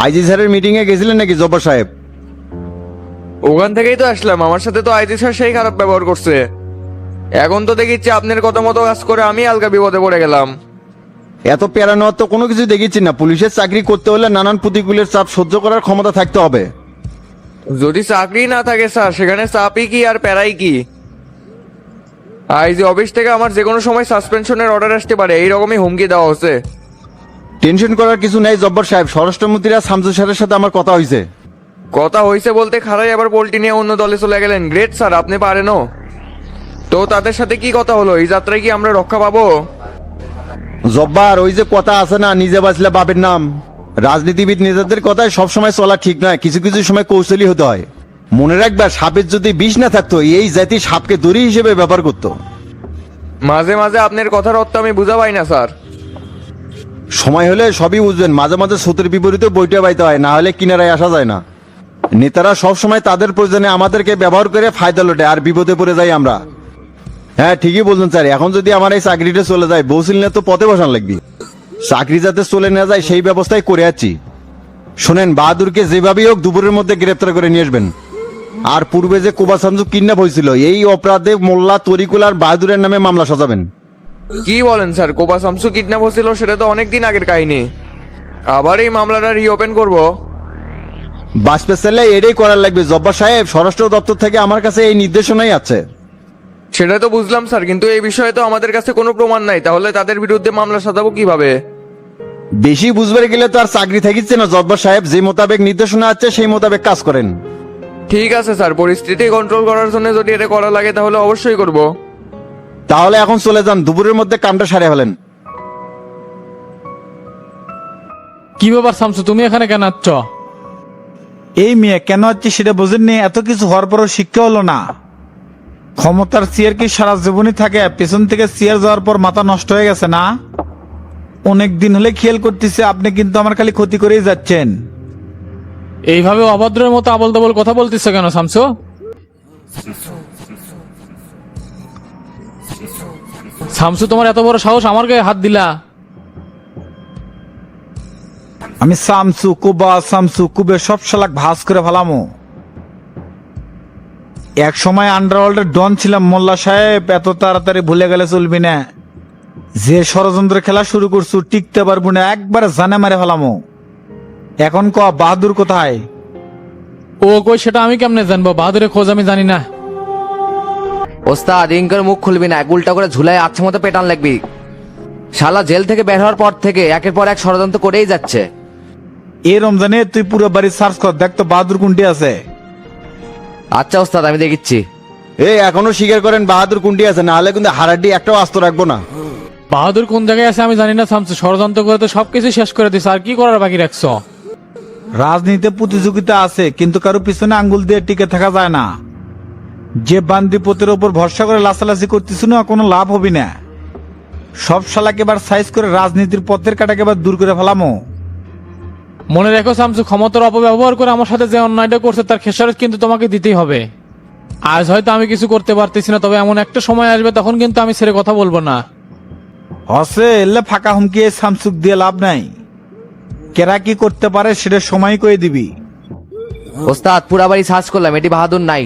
IG স্যারের meeting এ গেছিলেন নাকি জব্বার সাহেব? ওখান থেকেই তো আসলাম। আমার সাথে তো আইজি স্যার সেই খারাপ ব্যবহার করছে। এখন তো দেখিচ্ছি আপনার কথা মতো কাজ করে আমি আলগা বিপদে পড়ে গেলাম। এত প্যারা নেওয়ার তো কোনো কিছু দেখিচ্ছি না। পুলিশের চাকরি করতে হলে নানান প্রতিকূলের চাপ সহ্য করার ক্ষমতা থাকতে হবে। যদি চাকরি না থাকে স্যার, সেখানে চাপই কি আর প্যারাই কি? আইজি অফিস থেকে আমার যে কোনো সময় সাসপেনশনের অর্ডার আসতে পারে, এইরকমই হুমকি দেওয়া হচ্ছে। টেনশন করার কিছু নেই জব্বার সাহেব। স্বরাষ্ট্রমন্ত্রীরা শামসু স্যারের সাথে আমার কথা হয়েছে। কথা হয়েছে বলতে খারাই আবার পোল্ট্রি নিয়ে অন্য দলে চলে গেলেন। গ্রেট স্যার, আপনি পারেনও। তো তাদের সাথে কি কথা হলো? এই যাত্রায় কি আমরা রক্ষা পাবো? জব্বার, ওই যে কথা আছে না, নিজে বাঁচলে বাপের নাম। রাজনীতিবিদ নেতাদের কথায় সবসময় চলা ঠিক নয়, কিছু কিছু সময় কৌশলী হতে হয়। মনে রাখবা, সাপের যদি বিষ না থাকতো এই জাতি সাপকে দড়ি হিসেবে ব্যবহার করতো। মাঝে মাঝে আপনার কথার অর্থ আমি বুঝা পাই না স্যার। সময় হলে সবই বুঝবেন। মাঝে মাঝে স্রোতের বিপরীতে বইটা বাইতে হয়, না হলে কিনারায় আসা যায় না। নেতারা সবসময় তাদের প্রয়োজনে আমাদেরকে ব্যবহার করে ফায়দা লোটে, আর বিপদে পড়ে যাই আমরা। হ্যাঁ, ঠিকই বলছেন স্যার। এখন যদি আমার এই চাকরিটা চলে যায়, বউসিল নিয়ে তো পথে বসান লাগবে। চাকরি যাতে চলে না যায় সেই ব্যবস্থাই করে আছি। শোনেন, বাহাদুরকে যেভাবেই হোক দুপুরের মধ্যে গ্রেপ্তার করে নিয়ে আসবেন। আর পূর্বে যে কোবা সামসু কিডন্যাপ হয়েছিল, এই অপরাধে মোল্লা তরিকুল আর বাহাদুরের নামে মামলা সাজাবেন। কি বলেন স্যার? কোবা শামসু কিডন্যাপ হচ্ছিল, সেটা তো অনেকদিন আগের কাহিনী। আবার এই মামলাটা রিওপেন করব? বাঁচতে চাইলে এটাই করার লাগবে জব্বার সাহেব। স্বরাষ্ট্র দপ্তর থেকে আমার কাছে এই নির্দেশনাই আছে। সেটা তো বুঝলাম স্যার, কিন্তু এই বিষয়ে তো আমাদের কাছে কোনো প্রমাণ নাই। তাহলে তাদের বিরুদ্ধে মামলা সাজাবো কিভাবে? বেশি বুঝবার গেলে তো আর চাকরি থাকিচ্ছে না জব্বার সাহেব। যে মোতাবেক নির্দেশনা আছে সেই মোতাবেক কাজ করেন। ঠিক আছে স্যার, পরিস্থিতি কন্ট্রোল করার জন্য যদি এটা করা লাগে তাহলে অবশ্যই করব। তাহলে এখন চলে যান, দুপুরের মধ্যে কামটা সারে ফেলেন। কি ব্যাপার শামসু, তুমি এখানে কেন আসছ? এই মেয়ে কেন হচ্ছে সেটা বোঝেননি? এত কিছু হওয়ার পরও শিক্ষা হলো না। ক্ষমতার চেয়ার কি সারা জীবনই থাকে? পেছন থেকে চেয়ার যাওয়ার পর মাথা নষ্ট হয়ে গেছে না? অনেক দিন হলে খেয়াল করতেছে আপনি কিন্তু আমার খালি ক্ষতি করেই যাচ্ছেন। এইভাবে অভদ্রের মতো আবল তাবল কথা বলতেছ কেন শামসু? শামসু, তোমার এত বড় সাহস আমার গায়ে হাত দিলা? আমি শামসু কুবে সব শালাক ভাস করে ফেলামো। এক সময় আন্ডারওয়ার্ল্ডের ডন ছিলাম মোল্লা সাহেব, এত তাড়াতাড়ি ভুলে গেলে চলবি না। যে ষড়যন্ত্র খেলা শুরু করছু টিকতে পারবো না, একবারে জানে মারে ফেলামো। এখন ক বাহাদুর কোথায়? ও কই সেটা আমি কেমনে জানবো? বাহাদুরের খোঁজ আমি জানি না। ওস্তাদ, ইনকার মুখ খুলবি না, উল্টা করে ঝুলাই আচ্ছা মতো পেটান লাগবি। শালা জেল থেকে বের হওয়ার পর থেকে একের পর এক ষড়যন্ত্র করেই যাচ্ছে। এই রমজানে তুই পুরো বাড়ি সার্চ কর, দেখ তো বাহাদুর কোনটি আছে। আচ্ছা ওস্তাদ, আমি দেখিচ্ছি। এখনো স্বীকার করেন বাহাদুর কুন্ডি আছে, না হলে কিন্তু হারাড্ডি একটাও আস্ত রাখবো না। বাহাদুর কোন জায়গায় আছে আমি জানি না শামসু। ষড়যন্ত্র করে তো সবকিছু শেষ করে দিস, আর কি করার বাকি রাখছ? রাজনীতিতে প্রতিযোগিতা আছে, কিন্তু কারো পিছনে আঙ্গুল দিয়ে টিকে থাকা যায় না। যে বান্দিপতের ওপর ভরসা করে লাসালাসি করতেছ না, কোনো লাভ হবি না। সব শালাকে এবার সাইজ করে রাজনীতির পথের কাটাকে এবার দূর করে ফেলামো। মনে রেখো শামসু, ক্ষমতার অপব্যবহার করে আমার সাথে যে অন্যায়টা করছে তার খেসারত কিন্তু তোমাকে দিতেই হবে। আজ হয়তো আমি কিছু করতে পারতেছি না, তবে এমন একটা সময় আসবে তখন কিন্তু আমি ছেড়ে কথা বলবো না। হসে এলে ফাঁকা হুমকি শামসুক দিয়ে লাভ নাই। কেরা কি করতে পারে সেটা সময় করে দিবি। ওস্তাদ, পুরা বাড়ি সার্চ করলাম, এটি বাহাদুর নাই।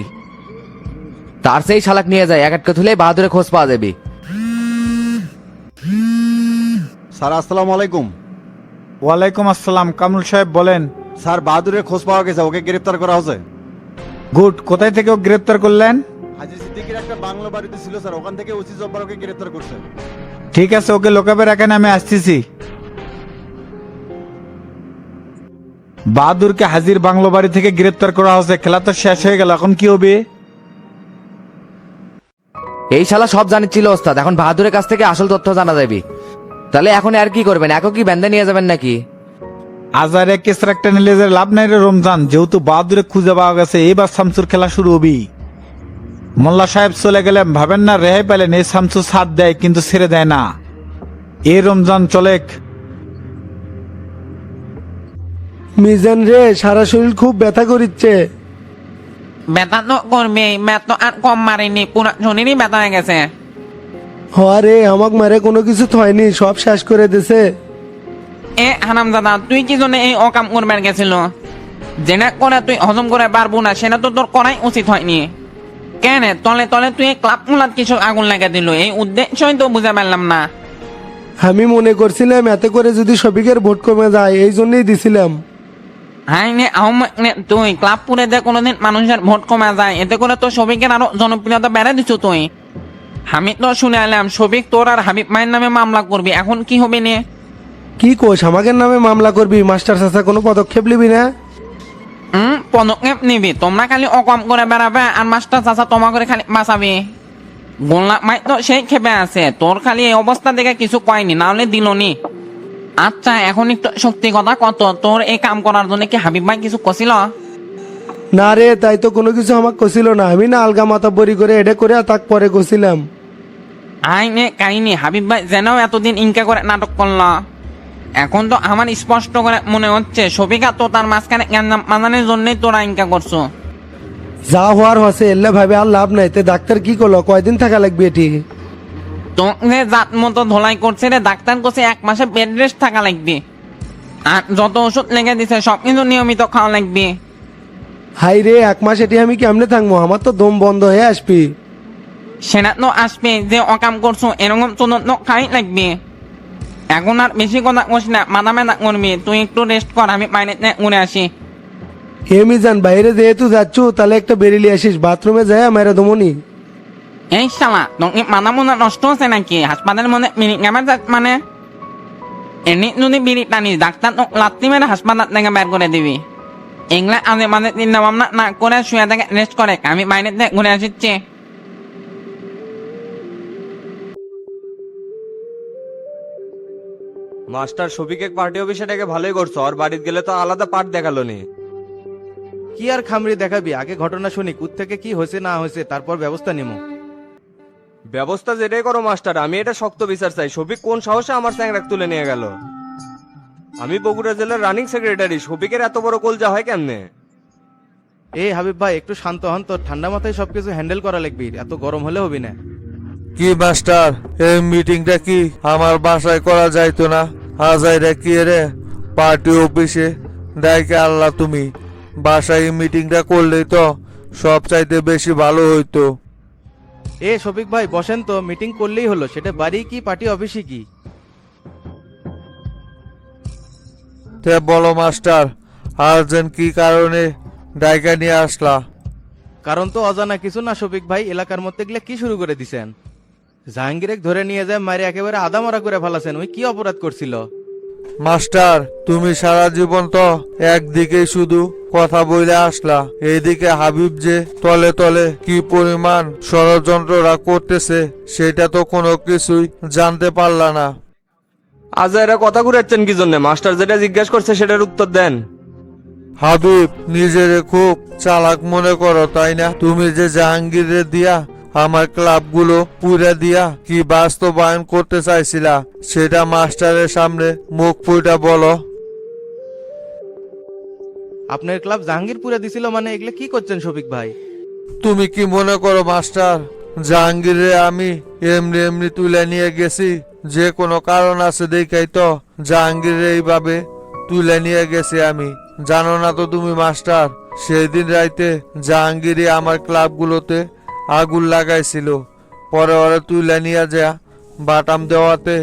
তার সেই শালাক নিয়ে যায়, এক একটা তুলে বাহাদুরের খোঁজ পাওয়া যাবে। স্যার আসসালামু আলাইকুম। ওয়ালাইকুম আসসালাম। কামরুল সাহেব বলেন। স্যার, বাহাদুরের খোঁজ পাওয়া গেছে, ওকে গ্রেপ্তার করা হয়েছে। গুড। কোথায় থেকে গ্রেপ্তার করলেন? হাজি সিদ্দিকের একটা বাংলো বাড়িতে ছিল স্যার, ওখান থেকে ওসি জব্বার ওকে গ্রেপ্তার করছে। ঠিক আছে, ওকে লোকাবে রাখেন, আমি আসতেছি। বাহাদুরকে হাজির বাংলো বাড়ি থেকে গ্রেপ্তার করা হয়েছে। খেলা তো শেষ হয়ে গেল, এখন কি হবে? এই শালা সব জানিছিল ওস্তাদ, এখন বাহাদুরের কাছ থেকে আসল তথ্য জানা যাবে। তাহলে এখন আর কি করবেন? এখন কি ব্যান্ডে নিয়ে যাবেন নাকি? আজারে কেসর একটা নিলে যে লাভ নাই রে রমজান, যেহেতু বাহাদুরে খুঁজে পাওয়া গেছে, এইবার শামসুর খেলা শুরু হবি। মোল্লা সাহেব চলে গেলে ভাবেন না রেহাই পেলেন, এই শামসু সাথ দেয় কিন্তু ছেড়ে দেয় না। এই রমজান চলেক। মিজান রে, সারা শরীর খুব ব্যথা করিচ্ছে। ব্যথা তো করবে, ম্যাথ তো আর কম মারেনি, পুরো শরীরই ব্যথা হয়ে গেছে। হরে আমাক মারে কোনো কিছু হয়নি, সব শেষ করে দিছে। এ হারামজাদা, তুই কি জন্য এই অকাম করবার গেছিল? যেটা করে তুই হজম করে পারবো না সেটা তো তোর করাই উচিত হয়নি। কেন তলে তলে তুই এই ক্লাব মুলাত কিছু আগুন লাগা দিল, এই উদ্দেশ্যই তো বুঝে পারলাম না। আমি মনে করছিলাম এতে করে যদি শফিকের ভোট কমে যায়, এই জন্যই দিছিলাম। হাই নে আহম্মক নে, তুই ক্লাব পুরে দে কোনোদিন মানুষের ভোট কমে যায়, এতে করে তো শফিকের আরো জনপ্রিয়তা বেড়ে দিচ্ছ তুই। আমি তো শুনে এলাম শফিক তোর আর হাবিব মায়ের নামে মামলা করবি, এখন কি হবে নে? কি কোষ, আমাকে নামে মামলা করবি? মাস্টার চাচা কোনো পদক্ষেপ নিবি না? পদক্ষেপ নিবি? তোমরা খালি অকম করে বেড়াবে আর মাস্টার চাচা তোমা করে খালি বাঁচাবি। গোল্লা মাই তো সেই খেপে আছে, তোর খালি এই অবস্থা দেখে কিছু কয়নি, না হলে দিলনি। আচ্ছা এখন একটু সত্যি কথা কত, তোর এই কাম করার জন্য কি হাবিব ভাই কিছু কছিল? না রে, তাই তো কোনো কিছু আমাকে কছিল না। আমি না আলগা মাথা বড়ি করে এটা করে তাক পরে কছিলাম। আইনে কাহিনী হাবিব ভাই যেন এতদিন ইনকা করে নাটক করলো। এখন তো আমার স্পষ্ট করে মনে হচ্ছে শফিকা তো তার মাঝখানে মানানোর জন্যই তোরা ইনকা করছো। যা হওয়ার হসে এলে ভাবে আর লাভ নাই। তে ডাক্তার কি করলো, কয়দিন থাকা লাগবে এটি? তোকে জাত মতো ধোলাই করছে রে, ডাক্তার করছে 1 মাসে বেড রেস্ট থাকা লাগবে, আর যত ওষুধ লেগে দিছে সব কিন্তু নিয়মিত খাওয়া লাগবে। হাই রে, 1 মাস এটি আমি কেমনে থাকবো? আমার তো দম বন্ধ হয়ে আসবি। সেটা তো আসবে, যে অকাম করছো এরকম তো খাই লাগবে। এখন আর বেশি কথা কস না, মাথা ব্যথা করবি, তুই একটু রেস্ট কর, আমি বাইরে উড়ে আসি। হে মিজান, বাইরে যেহেতু যাচ্ছ তাহলে একটা বেরিয়ে আসিস, বাথরুমে যায় মেরে দমনি। এই শালা তোকে মাথা মোনা নষ্ট হচ্ছে নাকি? হাসপাতালের মনে মিনিট নেবার মানে এমনি যদি বিড়ি টানিস ডাক্তার তো লাত্তি মেরে হাসপাতাল থেকে বের করে দিবি। এগুলা আজে মাঝে চিন্তা ভাবনা না করে শুয়ে থেকে রেস্ট করে, আমি বাইরে ঘুরে আসিচ্ছি। মাস্টার শফিকে পার্টি অফিসে ডেকে ভালোই করছো, আর বাড়িতে গেলে তো আলাদা পার্ট দেখালো নি। কি আর খামরি দেখাবি, আগে ঘটনা শুনি থেকে কি হয়েছে না হয়েছে, তারপর ব্যবস্থা নিমো। ব্যবস্থা যেটাই করো মাস্টার, আমি এটা শক্ত বিচার চাই। শফিক কোন সাহসে আমার স্যাংরাক তুলে নিয়ে গেল? আমি বগুড়া জেলার রানিং সেক্রেটারি, শফিকের এত বড় কলজা হয় কেমনে? এই হাবিব ভাই একটু শান্ত হন তো, ঠান্ডা মাথায় সবকিছু হ্যান্ডেল করা লাগবে, এত গরম হলে হবি না। কি মাস্টার, এই মিটিংটা কি আমার বাসায় করা যাইতো না? আজাইরা কি রে পার্টি অফিসে ডাইকে আল্লাহ, তুমি বাসায় মিটিংটা করলেই তো সব চাইতে বেশি ভালো হইতো। এ শফিক ভাই বসেন তো, মিটিং করলেই হলো, সেটা বাড়ি কি পার্টি অফিসে কি? তে বলো মাস্টার, আর্জেন্ট কি কারণে ডাইকা নিয়ে আসলা? কারণ তো অজানা কিছু না শফিক ভাই, এলাকার মধ্যে গেলে কি শুরু করে দিছেন? জাহাঙ্গীরেক ধরে নিয়ে যায় মারি একেবারে আদামরা করে ফেলাছেন, ওই কি অপরাধ করছিল? মাস্টার, তুমি সারা জীবন তো একদিকে শুধু কথা বলে আসলা, এইদিকে হাবিব যে তলে তলে কি পরিমাণ ষড়যন্ত্ররা করতেছে সেটা তো কোনো কিছুই জানতে পারলা না। আজ এরা কথা ঘুরাচ্ছেন কি জন্য? মাস্টার যেটা জিজ্ঞেস করছে সেটার উত্তর দেন। হাবিব, নিজেরে খুব চালাক মনে করো তাই না? তুমি যে জাহাঙ্গীরের দিয়া আমার ক্লাবগুলো পুরা দিয়া কি বাস্তবায়ন করতে চাইছিলা সেটা মাস্টারের সামনে মুখ ফুটা বলো। আপনার ক্লাব জাহাঙ্গীরপুরে দিছিল মানে এগুলো কি করছেন শফিক ভাই? তুমি কি মনে করো মাস্টার, জাহাঙ্গীরে আমি এমনি এমনি তুলে নিয়ে গেছি? যে কোনো কারণ আছে দেখাই তো জাহাঙ্গীরে এইভাবে তুলে নিয়ে গেছি আমি। জানো না তো তুমি মাস্টার, সেই দিন রাইতে জাহাঙ্গীরে আমার ক্লাবগুলোতে আগুন লাগাইছিল, পরে ওরা তুলে নিয়ে যা বাটাম দেওয়াতে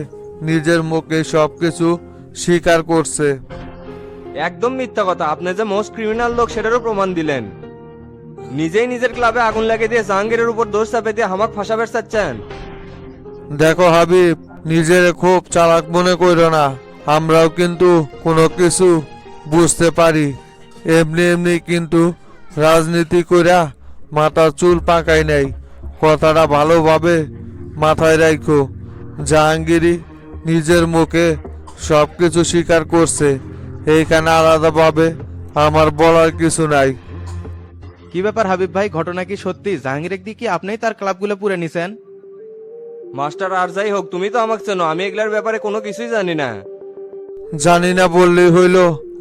নিজের মুখে সবকিছু স্বীকার করছে। একদম মিথ্যা কথা, আপনি যে মোস্ট ক্রিমিনাল লোক সেটারও প্রমাণ দিলেন। নিজেই নিজের ক্লাবে আগুন লাগিয়ে দিয়ে জাহাঙ্গীরের উপর দোষ চাপে দিয়ে আমাকে ফাঁসাবে চাচ্ছেন। দেখো হাবিব, নিজের খুব চালাক মনে করো না, আমরাও কিন্তু কোনো কিছু বুঝতে পারি। এমনি এমনি কিন্তু রাজনীতি কইরা মাথার চুল পাকাই নাই, কথাটা ভালোভাবে মাথায় রাখো। জাহাঙ্গীরই নিজের মুখে সবকিছু স্বীকার করছে, এইখানে আলাদাভাবে আমার বলার কিছু নাই। কি ব্যাপার হাবিব ভাই, ঘটনা কি সত্যি? জাহাঙ্গীরেক দিয়ে কি আপনিই তার ক্লাবগুলো পুরে নিছেন? মাস্টার আর যাই হোক, তুমি তো আমাকে চেনো, আমি এগুলার ব্যাপারে কোনো কিছুই জানি না। জানি না বললেই হইল,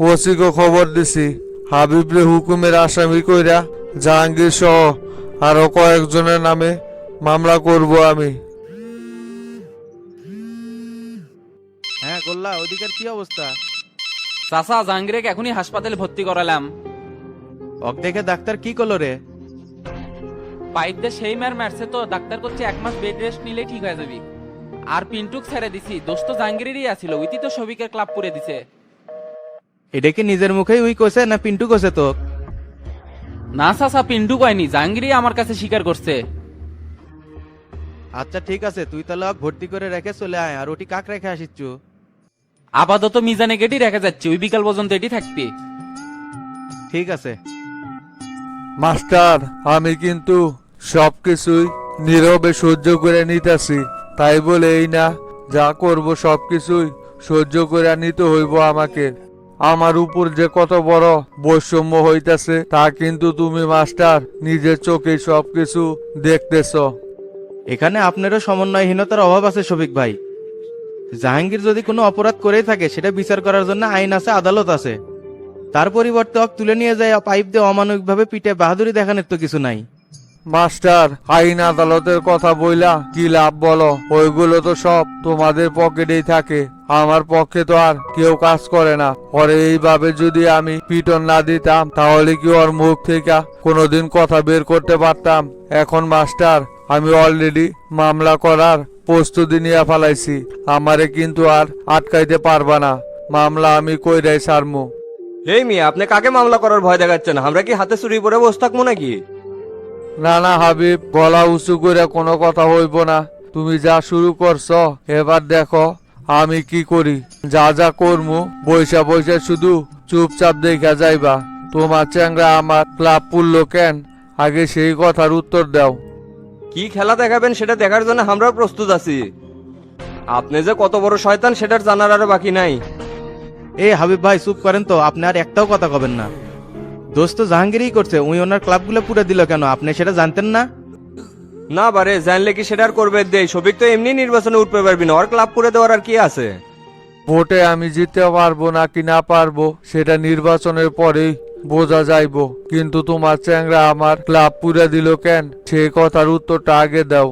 ওসিকে খবর দিছি, হাবিবরে হুকুমের আসামি কইরা জাহাঙ্গীর সহ আরো কয়েকজনের নামে মামলা করব আমি। হ্যাঁ গোল্লা গোল্লা, ওদিকের কি অবস্থা? চাচা জাহাঙ্গীরকে এখনই হাসপাতালে ভর্তি করালাম। অক দেখে ডাক্তার কি করলো রে? পাইপ দিয়ে সেই মারছে তো ডাক্তার করছে 1 মাস বেড রেস্ট নিলে ঠিক হয়ে যাবে। আর পিন্টুক ছেড়ে দিছি, দোস্ত তো জাহাঙ্গীরেরই আছিল, ওইটি তো সবিকের ক্লাব করে দিছে। এটা কি নিজের মুখেই উই কইছে না পিন্টু কইছে তো? না চাচা, পিন্টু কয়নি, জাহাঙ্গীরই আমার কাছে স্বীকার করছে। আচ্ছা ঠিক আছে, তুই তাহলে ওকে ভর্তি করে রেখে চলে আয়। আর ওটি কাক রেখে আসিচ্ছু? আপাতত মিজানে গেটি রেখে যাচ্ছে, ওই বিকাল পর্যন্ত এটি থাকবে। ঠিক আছে। মাস্টার, আমি কিন্তু সবকিছুই নীরবে সহ্য করে নিতেছি, তাই বলে এই না যা করব সবকিছুই সহ্য করে নিতে হইব আমাকে। আমার উপর যে কত বড় বৈষম্য হইতাছে তা কিন্তু তুমি মাস্টার নিজের চোখে সবকিছু দেখতেছ। এখানে আপনারও সমন্বয়হীনতার অভাব আছে শফিক ভাই। জাহাঙ্গীর যদি কোনো অপরাধ করেই থাকে সেটা বিচার করার জন্য আইন আছে, আদালত আছে। তার পরিবর্তে ওকে তুলে নিয়ে যায় পাইপ দিয়ে অমানবিকভাবে পিঠে বাহাদুরি দেখানোর তো কিছু নাই। মাস্টার, আইন আদালতের কথা বইলা কি লাভ বলো? ওইগুলো তো সব তোমাদের পকেটেই থাকে, আমার পক্ষে তো আর কেউ কাজ করে না। পরে এইভাবে যদি আমি পিটন না দিতাম তাহলে কি ওর মুখ থেকে কোনোদিন কথা বের করতে পারতাম? এখন মাস্টার, আমি অলরেডি মামলা করার প্রস্তুতি নিয়ে ফেলাইছি, আমারে কিন্তু আর আটকাইতে পারবা না। মামলা আমি কইরাই সারমু। এই মিয়া, আপনি কাকে মামলা করার ভয় দেখাচ্ছেন? আমরা কি হাতে চুরি পরে বসে থাকবো নাকি? না না হাবিব, গলা উঁচু করে কোনো কথা হইব না। তুমি যা শুরু করছো এবার দেখো আমি কি করি। যা যা করমু বৈশা বৈশা শুধু চুপচাপ দেখা যাইবা। তোমার চ্যাংরা আমার ক্লাব পুরলো কেন, আগে সেই কথার উত্তর দাও। কি খেলা দেখাবেন সেটা দেখার জন্য আমরাও প্রস্তুত আছি। আপনি যে কত বড় শয়তান সেটার জানার আরো বাকি নাই। এ হাবিব ভাই চুপ করেন তো, আপনি আর একটাও কথা কবেন না। দোস্ত জাহাঙ্গীরই করছে, উই ওনার ক্লাবগুলো পুরো দিল কেন? আপনি সেটা জানতেন না? না বারে, জানলে কি সেটা আর করবে? দেই সবিক তো এমনি নির্বাচনে উঠতে পারবি না, ওর ক্লাব পুরে দেওয়ার আর কি আছে? ভোটে আমি জিততে পারবো নাকি না পারবো সেটা নির্বাচনের পরেই বোঝা যাইবো, কিন্তু তোমার চ্যাংরা আমার ক্লাব পুরে দিল কেন সেই কথার উত্তরটা আগে দাও।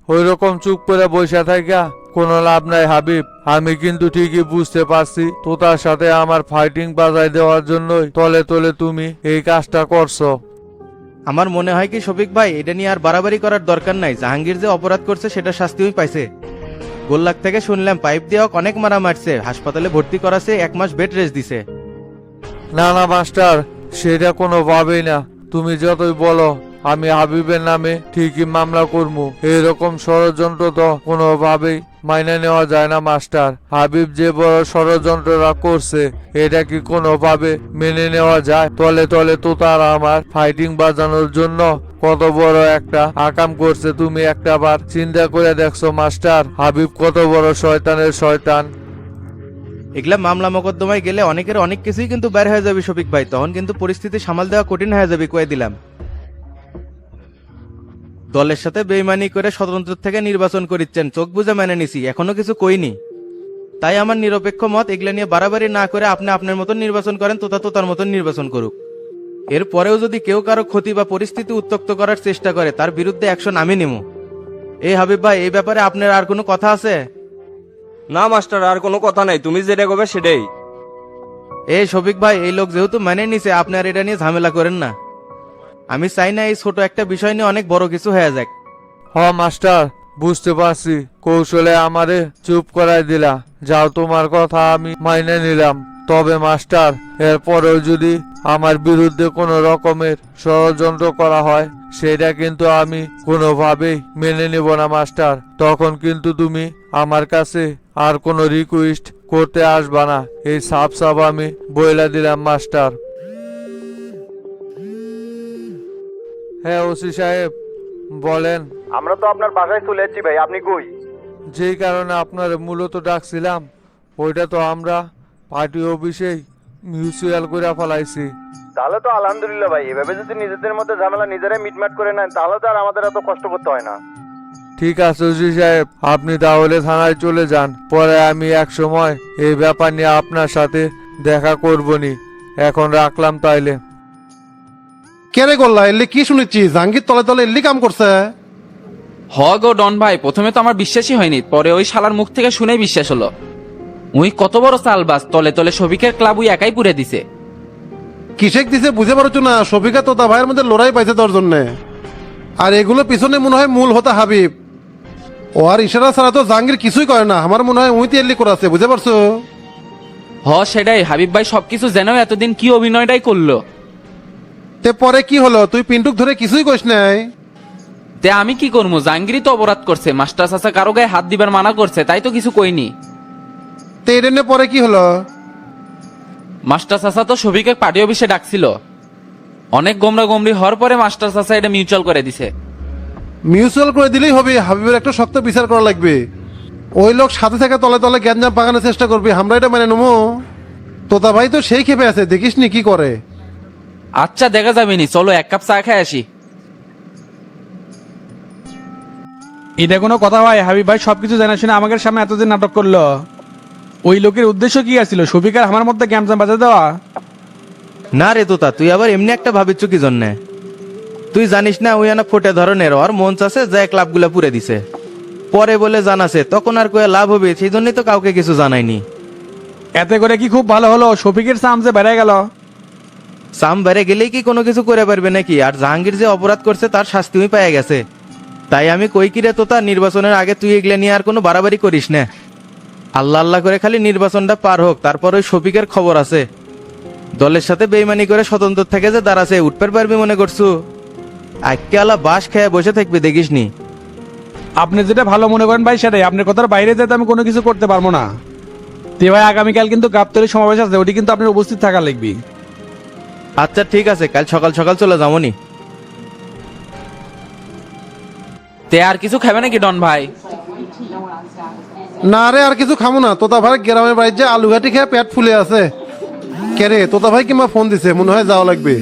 ওই রকম চুপ করে বসে থাকা কোনো লাভ নাই হাবিব। আমি কিন্তু ঠিকই বুঝতে পারছি তোতার সাথে আমার ফাইটিং বাজায় দেওয়ার জন্যই তলে তলে তুমি এই কাজটা করছো। আমার মনে হয় কি শফিক ভাই, এটা নিয়ে আর বাড়াবাড়ি করার দরকার নাই। জাহাঙ্গীর যে অপরাধ করছে সেটা শাস্তিও পাইছে। গোল্লাক থেকে শুনলাম পাইপ দিয়ে ওকে অনেক মারা মারছে, হাসপাতালে ভর্তি করাছে, 1 মাস বেড রেস্ট দিছে। না না মাস্টার, সেটা কোনোভাবেই না। তুমি যতই বলো আমি হাবিবের নামে ঠিকই মামলা করবো, এরকম ষড়যন্ত্র তো কোনোভাবেই মাইনে নেওয়া যায় না মাস্টার। হাবিব যে বড় ষড়যন্ত্রটা করছে এটা কি কোনোভাবে মেনে নেওয়া যায়? তলে তলে তো তার আমার ফাইটিং বাজানোর জন্য কত বড় একটা আকাম করছে, তুমি একটা বার চিন্তা করে দেখছো মাস্টার? হাবিব কত বড় শয়তানের শয়তান। এগুলা মামলা মোকদ্দমায় গেলে অনেকের অনেক কিছুই কিন্তু বের হয়ে যাবে শফিক ভাই, তখন কিন্তু পরিস্থিতি সামাল দেওয়া কঠিন হয়ে যাবে, কয়ে দিলাম। দলের সাথে বেইমানি করে স্বতন্ত্র থেকে নির্বাচন করিচ্ছেন, চোখ বুঝে মেনে নিছি, এখনো কিছু কইনি। তাই আমার নিরপেক্ষ মত, এগুলা নিয়ে বাড়াবাড়ি না করে আপনি আপনার মতন নির্বাচন করেন, তোতা তোতার মতন নির্বাচন করুক। এরপরেও যদি কেউ কারো ক্ষতি বা পরিস্থিতি উত্তক্ত করার চেষ্টা করে তার বিরুদ্ধে অ্যাকশন আমি নেব। এই হাবিব ভাই, এই ব্যাপারে আপনার আর কোনো কথা আছে? না মাস্টার, আর কোনো কথা নাই, তুমি যেটা করবে সেটাই। এই শফিক ভাই, এই লোক যেহেতু মেনে নিছে, আপনি আর এটা নিয়ে ঝামেলা করেন না। আমি চাই না এই ছোট একটা বিষয় নিয়ে অনেক বড় কিছু হয়ে যাক। হ মাস্টার, বুঝতে পারছি, কৌশলে আমারে চুপ করাই দিলা। যাও, তোমার কথা আমি মাইনে নিলাম। তবে মাস্টার, এরপরেও যদি আমার বিরুদ্ধে কোনো রকমের ষড়যন্ত্র করা হয় সেটা কিন্তু আমি কোনোভাবেই মেনে নেব না মাস্টার। তখন কিন্তু তুমি আমার কাছে আর কোনো রিকোয়েস্ট করতে আসবা না, এই সাফ সাফ আমি বইলা দিলাম মাস্টার। হ্যাঁ ওসি সাহেব বলেন। আমরা তো আপনার বাসায় চলে যাচ্ছি ভাই, আপনি কই? যেই কারণে আপনার মূলত ডাকছিলাম ওইটা তো আমরা পার্টি অফিসেই মিউচুয়াল করে ফেলাইছি। তাহলে তো আলহামদুলিল্লাহ ভাই, এভাবে যদি নিজেদের মধ্যে ঝামেলা নিজেরাই মিটমাট করে নেন তাহলে তো আর আমাদের এত কষ্ট করতে হয় না। ঠিক আছে ওসি সাহেব, আপনি তাহলে থানায় চলে যান, পরে আমি এক সময় এই ব্যাপার নিয়ে আপনার সাথে দেখা করবনি। এখন রাখলাম তাইলে। কেরে করলা? এলি কি শুনেছি জাহাঙ্গীর তলে তলে এলি কাম করছে? হ গো ডন ভাই, প্রথমে তো আমার বিশ্বাসই হয়নি, পরে ওই শালার মুখ থেকে শুনেই বিশ্বাস হলো। উই কত বড় চালবাজ, তলে তলে শফিকের ক্লাব উই একাই পুড়ে দিছে। কিসেক দিছে বুঝে পারছো না? শফিকা তোতা ভাইয়ের মধ্যে লড়াই পাইছে তোর জন্য। আর এগুলো পিছনে মনে হয় মূল হতা হাবিব। ও আর ইশারা ছাড়া তো জাহাঙ্গীর কিছুই করে না। আমার মনে হয় উই তেল্লি করাছে, বুঝে পারছো? হ সেটাই, হাবিব ভাই সবকিছু জেনেও এতদিন কি অভিনয়টাই করলো। তে পরে কি হলো? তুই পিন্টুক ধরে কিছুই কইস নাই। তে আমি কি করবো, জাহাঙ্গীরই তো অপরাধ করছে, মাস্টার চাচা কারো গায়ে হাত দিবার মানা করছে, তাই তো কিছু কইনি। তে এটা নিয়ে পরে কি হলো? মাস্টার চাচা তো শফিকে পার্টি অফিসে ডাকছিল, অনেক গোমরা গোমরি হওয়ার পরে মাস্টার চাচা এটা মিউচুয়াল করে দিছে। মিউচুয়াল করে দিলেই হবে? হাবিবের একটা শক্ত বিচার করা লাগবে। ওই লোক সাথে থেকে তলে তলে গ্যাঞ্জাম পাকানোর চেষ্টা করবি, আমরা এটা মেনে নেবো? তোতা ভাই তো সেই খেপে আছে, দেখিস নি কি করে। আচ্ছা দেখা যাবে নি, চলো এক কাপ চা খাই আসি। এটা কোনো কথা ভাই? হাবিব ভাই সবকিছু জানা শুনে আমাদের সামনে এতদিন নাটক করলো। ওই লোকের উদ্দেশ্য কি আছিল? শফিকার আমার মধ্যে গ্যামজাম বাজা দেওয়া? না রে তোতা, তুই আবার এমনি একটা ভাবিচ্ছ কি জন্যে? তুই জানিস না ওই আনা ফোটে ধরনের ওর মন চাষে যায় ক্লাবগুলা পুড়ে দিছে। পরে বলে জানাছে, তখন আর কয়ে লাভ হবে, সেই জন্যই তো কাউকে কিছু জানায়নি। এতে করে কি খুব ভালো হলো? শফিকের চাম যে বেড়ে গেল। সাম বেড়ে গেলেই কি কোনো কিছু করে পারবে নাকি? আর জাহাঙ্গীর যে অপরাধ করছে তার শাস্তিও পেয়ে গেছে। তাই আমি কই কি রে তোতা, নির্বাচনের আগে তুই এগুলা নিয়ে আর কোনো বাড়াবাড়ি করিস না। আল্লাহ আল্লাহ করে খালি নির্বাচনটা পার হোক, তারপর ওই শফিকের খবর আছে। দলের সাথে বেইমানি করে স্বতন্ত্র থেকে যে দাঁড়াছে, উঠতে পারবি মনে করছু? আজকে আলা বাস খেয়ে বসে থাকবি, দেখিস নি। আপনি যেটা ভালো মনে করেন ভাই সেটাই, আপনার কথার বাইরে যেতে আমি কোনো কিছু করতে পারবো না। তে ভাই আগামীকাল কিন্তু গাবতলী সমাবেশ আছে, ওটি কিন্তু আপনার উপস্থিত থাকা লাগবে। আচ্ছা ঠিক আছে, কাল সকাল সকাল চলে যাবনি। তে আর কিছু খাবে নাকি ডন ভাই? না রে, আর কিছু খামো না। তোতা ভাই গ্রামের বাড়ির যে আলু ঘাটি খেয়ে পেট ফুলে আছে। কে রে, তোতা ভাই কিংবা ফোন দিছে, মনে হয় যাওয়া লাগবে।